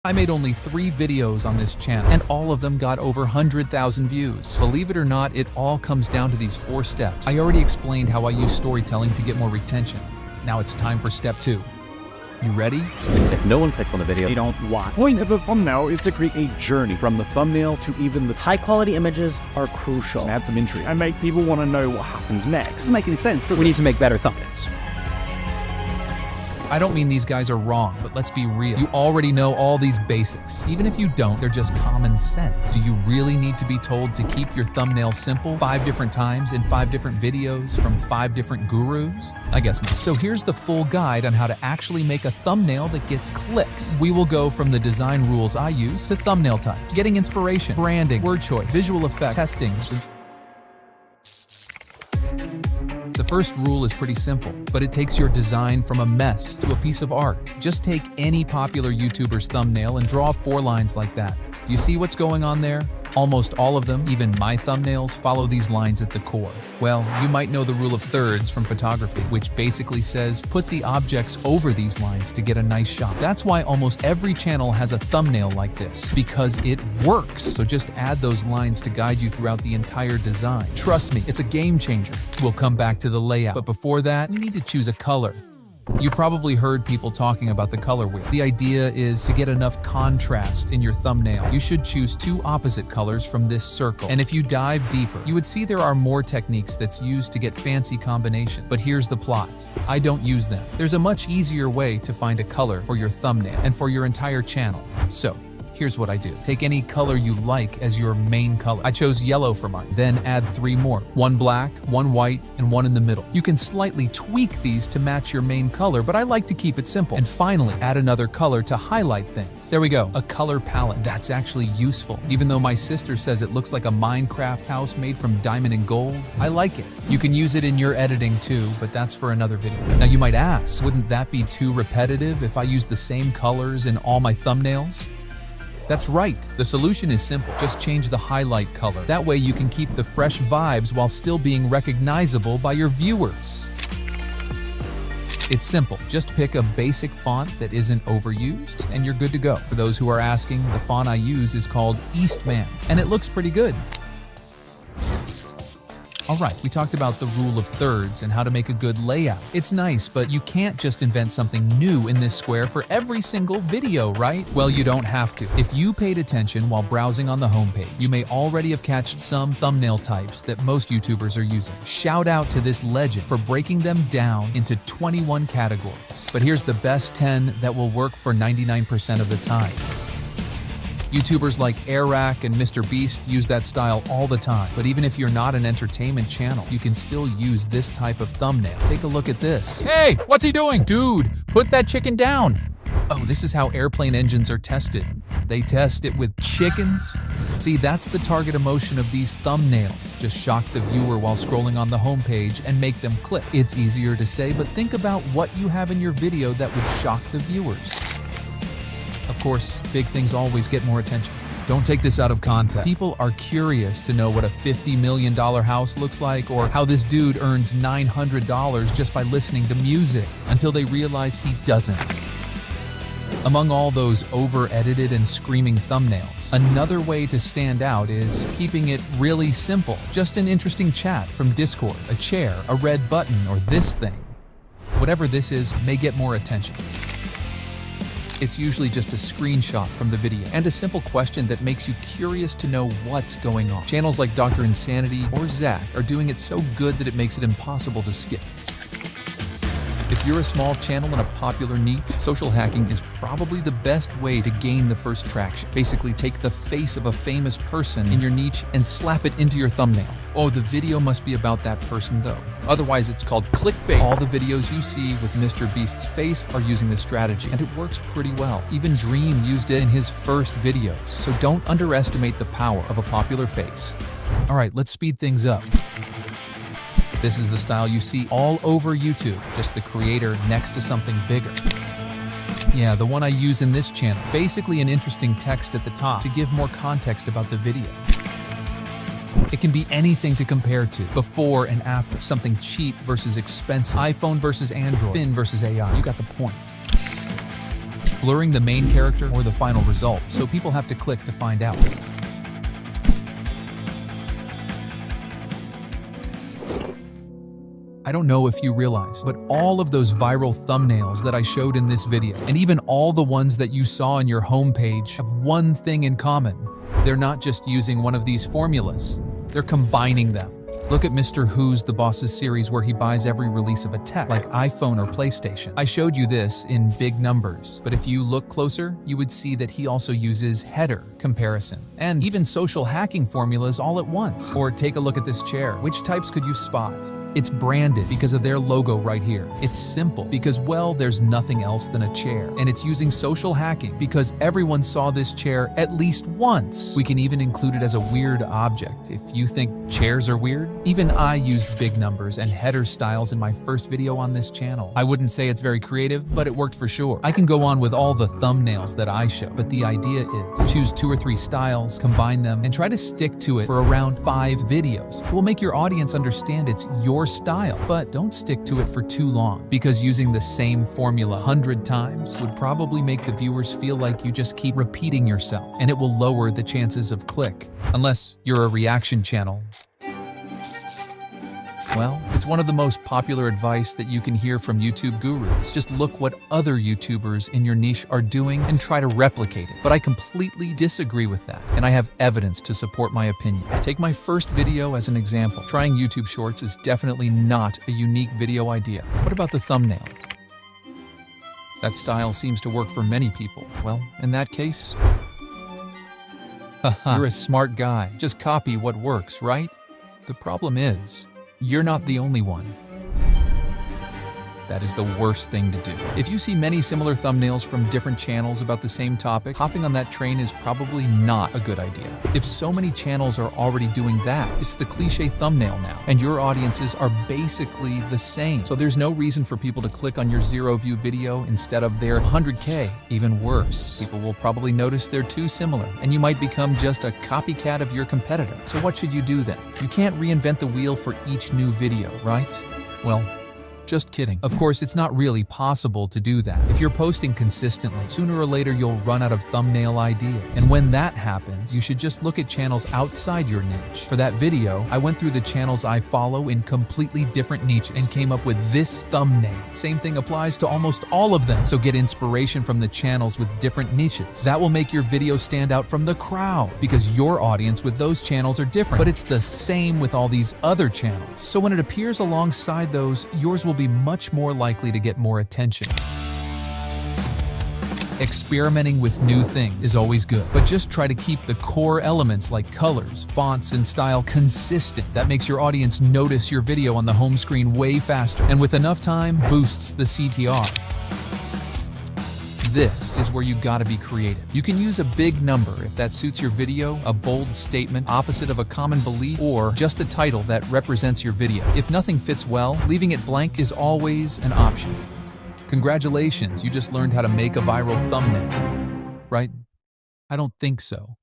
I made only 3 videos on this channel, and all of them got over 100,000 views. Believe it or not, it all comes down to these 4 steps. I already explained how I use storytelling to get more retention. Now it's time for step 2. You ready? If no one clicks on the video, they don't watch. The point of a thumbnail is to create a journey from the thumbnail to even the high quality images are crucial. Add some intrigue and make people want to know what happens next. Doesn't make any sense. We need to make better thumbnails. I don't mean these guys are wrong, but let's be real. You already know all these basics. Even if you don't, they're just common sense. Do you really need to be told to keep your thumbnail simple 5 different times in 5 different videos from 5 different gurus? I guess not. So here's the full guide on how to actually make a thumbnail that gets clicks. We will go from the design rules I use to thumbnail types, getting inspiration, branding, word choice, visual effects, testing. The first rule is pretty simple, but it takes your design from a mess to a piece of art. Just take any popular YouTuber's thumbnail and draw 4 lines like that. Do you see what's going on there? Almost all of them, even my thumbnails, follow these lines at the core. Well, you might know the rule of thirds from photography, which basically says put the objects over these lines to get a nice shot. That's why almost every channel has a thumbnail like this, because it works. So just add those lines to guide you throughout the entire design. Trust me, it's a game changer. We'll come back to the layout, but before that, we need to choose a color. You probably heard people talking about the color wheel. The idea is to get enough contrast in your thumbnail. You should choose 2 opposite colors from this circle. And if you dive deeper, you would see there are more techniques that's used to get fancy combinations. But here's the plot. I don't use them. There's a much easier way to find a color for your thumbnail and for your entire channel. So, here's what I do. Take any color you like as your main color. I chose yellow for mine. Then add 3 more. 1 black, 1 white, and 1 in the middle. You can slightly tweak these to match your main color, but I like to keep it simple. And finally, add another color to highlight things. There we go, a color palette. That's actually useful. Even though my sister says it looks like a Minecraft house made from diamond and gold, I like it. You can use it in your editing too, but that's for another video. Now you might ask, wouldn't that be too repetitive if I use the same colors in all my thumbnails? That's right. The solution is simple. Just change the highlight color. That way you can keep the fresh vibes while still being recognizable by your viewers. It's simple. Just pick a basic font that isn't overused, and you're good to go. For those who are asking, the font I use is called Eastman, and it looks pretty good. Alright, we talked about the rule of thirds and how to make a good layout. It's nice, but you can't just invent something new in this square for every single video, right? Well, you don't have to. If you paid attention while browsing on the homepage, you may already have catched some thumbnail types that most YouTubers are using. Shout out to this legend for breaking them down into 21 categories. But here's the best 10 that will work for 99% of the time. YouTubers like Airrack and MrBeast use that style all the time, but even if you're not an entertainment channel, you can still use this type of thumbnail. Take a look at this. Hey, what's he doing? Dude, put that chicken down. Oh, this is how airplane engines are tested. They test it with chickens? See, that's the target emotion of these thumbnails. Just shock the viewer while scrolling on the homepage and make them click. It's easier to say, but think about what you have in your video that would shock the viewers. Of course, big things always get more attention. Don't take this out of context. People are curious to know what a $50 million house looks like or how this dude earns $900 just by listening to music until they realize he doesn't. Among all those over-edited and screaming thumbnails, another way to stand out is keeping it really simple. Just an interesting chat from Discord, a chair, a red button, or this thing. Whatever this is may get more attention. It's usually just a screenshot from the video and a simple question that makes you curious to know what's going on. Channels like Dr. Insanity or Zach are doing it so good that it makes it impossible to skip. If you're a small channel in a popular niche, social hacking is probably the best way to gain the first traction. Basically, take the face of a famous person in your niche and slap it into your thumbnail. Oh, the video must be about that person though. Otherwise, it's called clickbait. All the videos you see with MrBeast's face are using this strategy, and it works pretty well. Even Dream used it in his first videos. So don't underestimate the power of a popular face. All right, let's speed things up. This is the style you see all over YouTube, just the creator next to something bigger. Yeah, the one I use in this channel. Basically an interesting text at the top to give more context about the video. It can be anything to compare to, before and after, something cheap versus expensive, iPhone versus Android, Fin versus AI. You got the point. blurring the main character or the final result, so people have to click to find out. I don't know if you realize, but all of those viral thumbnails that I showed in this video, and even all the ones that you saw on your homepage, have one thing in common. They're not just using one of these formulas, they're combining them. Look at Mr. Who's the Boss's series where he buys every release of a tech, like iPhone or PlayStation. I showed you this in big numbers, but if you look closer, you would see that he also uses header comparison, and even social hacking formulas all at once. Or take a look at this chair. Which types could you spot? It's branded because of their logo right here. It's simple because, well, there's nothing else than a chair. And it's using social hacking because everyone saw this chair at least once. We can even include it as a weird object. If you think chairs are weird, even I used big numbers and header styles in my first video on this channel. I wouldn't say it's very creative, but it worked for sure. I can go on with all the thumbnails that I show, but the idea is choose 2 or 3 styles, combine them, and try to stick to it for around 5 videos. It will make your audience understand it's your style, but don't stick to it for too long, because using the same formula 100 times would probably make the viewers feel like you just keep repeating yourself, and it will lower the chances of click, unless you're a reaction channel. Well, it's one of the most popular advice that you can hear from YouTube gurus. Just look what other YouTubers in your niche are doing and try to replicate it. But I completely disagree with that, and I have evidence to support my opinion. Take my first video as an example. Trying YouTube Shorts is definitely not a unique video idea. What about the thumbnails? That style seems to work for many people. Well, in that case, you're a smart guy. Just copy what works, right? The problem is, you're not the only one. That is the worst thing to do. If you see many similar thumbnails from different channels about the same topic, hopping on that train is probably not a good idea. If so many channels are already doing that, it's the cliche thumbnail now, and your audiences are basically the same. So there's no reason for people to click on your 0-view video instead of their 100K. Even worse, people will probably notice they're too similar, and you might become just a copycat of your competitor. So what should you do then? You can't reinvent the wheel for each new video, right? Well, just kidding. Of course, it's not really possible to do that. If you're posting consistently, sooner or later you'll run out of thumbnail ideas. And when that happens, you should just look at channels outside your niche. For that video, I went through the channels I follow in completely different niches and came up with this thumbnail. Same thing applies to almost all of them. So get inspiration from the channels with different niches. That will make your video stand out from the crowd because your audience with those channels are different. But it's the same with all these other channels. So when it appears alongside those, yours will be much more likely to get more attention. Experimenting with new things is always good, but just try to keep the core elements like colors, fonts, and style consistent. That makes your audience notice your video on the home screen way faster, and with enough time, boosts the CTR. This is where you gotta be creative. You can use a big number if that suits your video, a bold statement opposite of a common belief, or just a title that represents your video. If nothing fits well, leaving it blank is always an option. Congratulations, you just learned how to make a viral thumbnail. Right? I don't think so.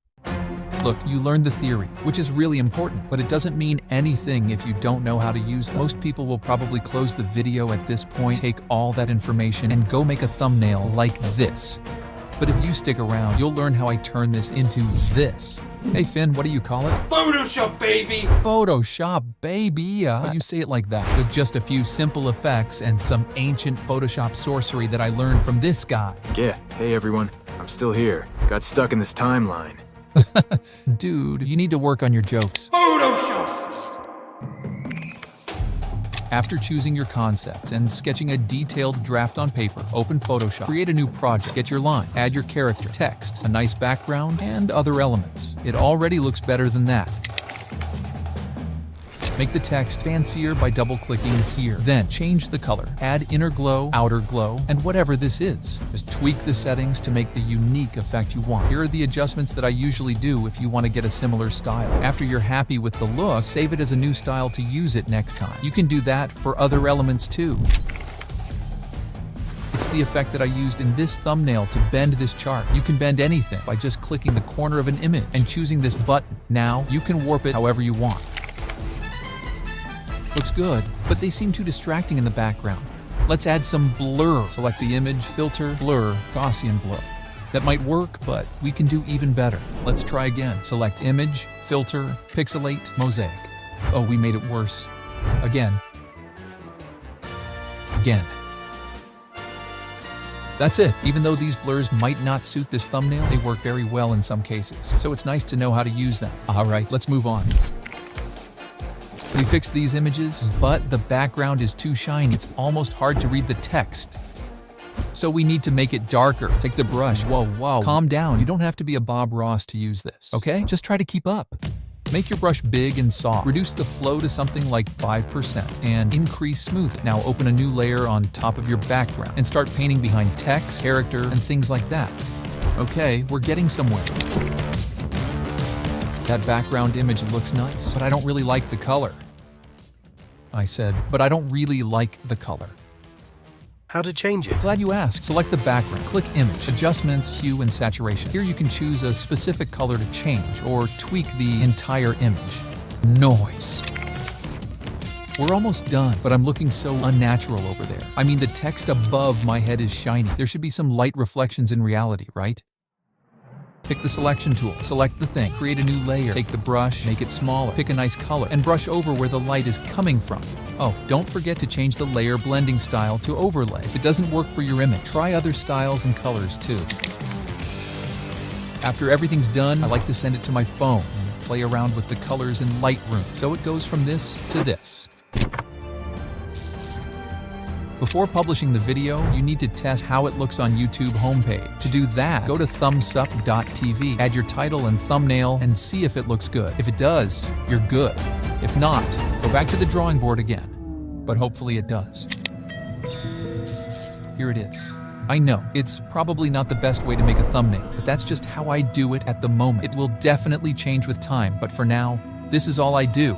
Look, you learned the theory, which is really important, but it doesn't mean anything if you don't know how to use them. Most people will probably close the video at this point, take all that information, and go make a thumbnail like this. But if you stick around, you'll learn how I turn this into this. Hey Finn, what do you call it? Photoshop, baby! Photoshop, baby! How you say it like that? With just a few simple effects and some ancient Photoshop sorcery that I learned from this guy. Yeah, hey everyone, I'm still here. Got stuck in this timeline. Dude, you need to work on your jokes. Photoshop! After choosing your concept and sketching a detailed draft on paper, open Photoshop, create a new project, get your lines, add your character, text, a nice background, and other elements. It already looks better than that. Make the text fancier by double-clicking here. Then change the color, add inner glow, outer glow, and whatever this is. Just tweak the settings to make the unique effect you want. Here are the adjustments that I usually do if you want to get a similar style. After you're happy with the look, save it as a new style to use it next time. You can do that for other elements too. It's the effect that I used in this thumbnail to bend this chart. You can bend anything by just clicking the corner of an image and choosing this button. Now, you can warp it however you want. Looks good, but they seem too distracting in the background. Let's add some blur. Select the image, filter, blur, Gaussian blur. That might work, but we can do even better. Let's try again. Select image, filter, pixelate, mosaic. Oh, we made it worse. Again. Again. That's it. Even though these blurs might not suit this thumbnail, they work very well in some cases. So it's nice to know how to use them. All right, let's move on. We fixed these images, but the background is too shiny. It's almost hard to read the text. So we need to make it darker. Take the brush. Whoa. Calm down. You don't have to be a Bob Ross to use this, okay? Just try to keep up. Make your brush big and soft. Reduce the flow to something like 5% and increase smoothing. Now open a new layer on top of your background and start painting behind text, character, and things like that. Okay, we're getting somewhere. That background image looks nice, but I don't really like the color. I said, but I don't really like the color. How to change it? Glad you asked. Select the background, click Image, Adjustments, Hue, and Saturation. Here you can choose a specific color to change or tweak the entire image. Noise. We're almost done, but I'm looking so unnatural over there. I mean, the text above my head is shiny. There should be some light reflections in reality, right? Pick the selection tool, select the thing, create a new layer, take the brush, make it smaller, pick a nice color, and brush over where the light is coming from. Oh, don't forget to change the layer blending style to overlay. If it doesn't work for your image, try other styles and colors too. After everything's done, I like to send it to my phone and play around with the colors in Lightroom, so it goes from this to this. Before publishing the video, you need to test how it looks on YouTube homepage. To do that, go to thumbsup.tv, add your title and thumbnail, and see if it looks good. If it does, you're good. If not, go back to the drawing board again. But hopefully it does. Here it is. I know, it's probably not the best way to make a thumbnail, but that's just how I do it at the moment. It will definitely change with time, but for now, this is all I do.